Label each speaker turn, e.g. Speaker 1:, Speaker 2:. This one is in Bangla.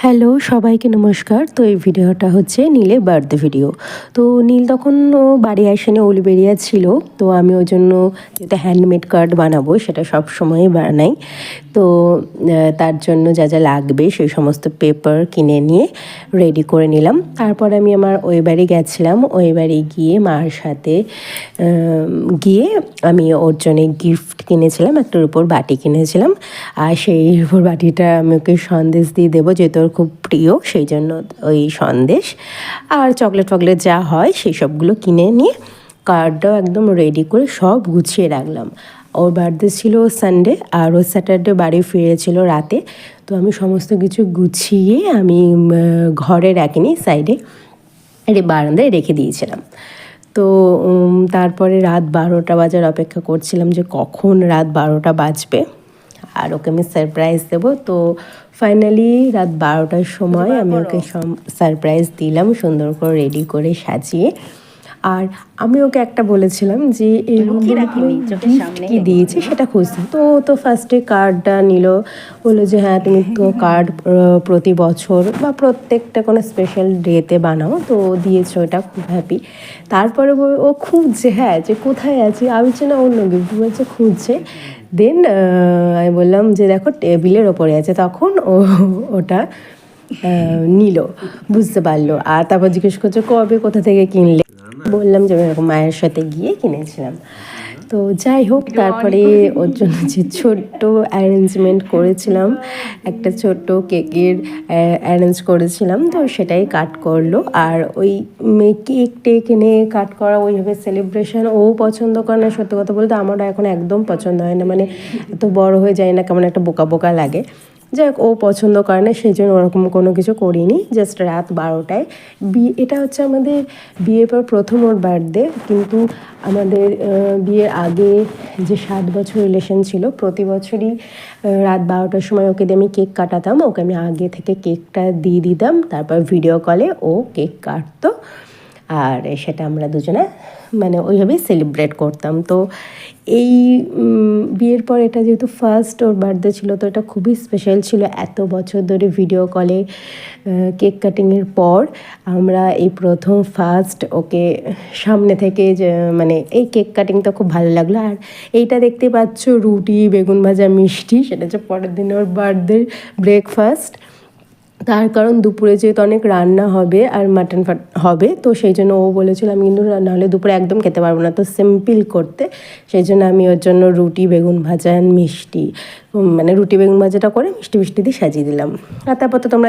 Speaker 1: হ্যালো সবাইকে নমস্কার। তো এই ভিডিওটা হচ্ছে নীলের বার্থডে ভিডিও। তো নীল তখন ও বাড়ি আসেনি, উলুবেড়িয়া ছিল। তো আমি ওই জন্য যেটা হ্যান্ডমেড কার্ড বানাবো সেটা সব সময়ই বানাই। তো তার জন্য যা যা লাগবে সেই সমস্ত পেপার কিনে নিয়ে রেডি করে নিলাম। তারপর আমি আমার ওই বাড়ি গেছিলাম। ওই বাড়ি গিয়ে মার সাথে গিয়ে আমি ওর জন্যে গিফট কিনেছিলাম, একটা রূপোর বাটি কিনেছিলাম। আর সেই রূপোর বাটিটা আমি ওকে সন্দেশ দিয়ে দেবো, যেহেতু ওর খুব প্রিয়, সেই জন্য ওই সন্দেশ আর চকলেট ফকলেট যা হয় সেই সবগুলো কিনে নিয়ে কার্ডটাও একদম রেডি করে সব গুছিয়ে রাখলাম। ওর বার্থডে ছিল সানডে আর ও স্যাটারডে বাড়ি ফিরেছিল রাতে। তো আমি সমস্ত কিছু গুছিয়ে আমি ঘরে রাখিনি, সাইডে বারান্দায় রেখে দিয়েছিলাম। তো তারপরে রাত 12টা বাজার অপেক্ষা করছিলাম যে কখন রাত 12টা বাজবে আর ওকে আমি সারপ্রাইজ দেবো। তো ফাইনালি রাত 12টার সময় আমি ওকে সারপ্রাইজ দিলাম, সুন্দর করে রেডি করে সাজিয়ে। আর আমি ওকে একটা বলেছিলাম যে এই কি দিয়েছি সেটা খুঁজতে। তো ফার্স্টে কার্ডটা নিল, বললো যে হ্যাঁ তুমি তো কার্ড প্রতি বছর বা প্রত্যেকটা কোনো স্পেশাল ডেতে বানাও, তো দিয়েছো, এটা খুব হ্যাপি। তারপরে ও খুঁজছে, হ্যাঁ যে কোথায় আছে, আমি না অন্য গিফট বলছে, খুঁজছে। দেন আমি বললাম যে দেখো টেবিলের ওপরে আছে, তখন ওটা নিল, বুঝতে পারলো। আর তারপর জিজ্ঞেস করছে কবে কোথা থেকে কিনলে, বললাম যে এরকম মায়ের সাথে গিয়ে কিনেছিলাম। তো যাই হোক, তারপরে ওর জন্য যে ছোট্ট অ্যারেঞ্জমেন্ট করেছিলাম, একটা ছোট্ট কেকের অ্যারেঞ্জ করেছিলাম, তো সেটাই কাট করলো। আর ওই কেক টেক এনে কাট করা, ওইভাবে সেলিব্রেশন ও পছন্দ করে না। সত্যি কথা বলতে আমারও এখন একদম পছন্দ হয় না, মানে এত বড় হয়ে যায় না, কেমন একটা বোকা বোকা লাগে। যাই হোক, ও পছন্দ করে না, সেই জন্য ওরকম কোনো কিছু করিনি। জাস্ট রাত 12টায় এটা হচ্ছে আমাদের বিয়ের পর প্রথম ওর বার্থডে। কিন্তু আমাদের বিয়ের আগে যে 7 বছর রিলেশন ছিল, প্রতি বছরই রাত 12টার সময় ওকে দিয়ে আমি কেক কাটাতাম। ওকে আমি আগে থেকে কেকটা দিয়ে দিতাম, তারপর ভিডিও কলে ও কেক কাটতো আর সেটা আমরা দুজনে মানে ওইভাবেই সেলিব্রেট করতাম। তো এই বিয়ের পর এটা যেহেতু ফার্স্ট ওর বার্থডে ছিল, তো এটা খুবই স্পেশাল ছিল। এত বছর ধরে ভিডিও কলে কেক কাটিংয়ের পর আমরা এই প্রথম ফার্স্ট ওকে সামনে থেকে যে মানে এই কেক কাটিংটা খুব ভালো লাগলো। আর এইটা দেখতে পাচ্ছ রুটি, বেগুন ভাজা, মিষ্টি, সেটা হচ্ছে পরের দিন ওর বার্থডে ব্রেকফাস্ট। তার কারণ দুপুরে যেহেতু অনেক রান্না হবে আর মাটন হবে, তো সেই জন্য ও বলেছিল আমি কিন্তু নাহলে দুপুরে একদম খেতে পারবো না, তো সিম্পল করতে। সেই জন্য আমি ওর জন্য রুটি, বেগুন ভাজা, মিষ্টি, মানে রুটি বেগুন ভাজাটা করে মিষ্টি মিষ্টি দিয়ে সাজিয়ে দিলাম। আর তারপর তো তোমরা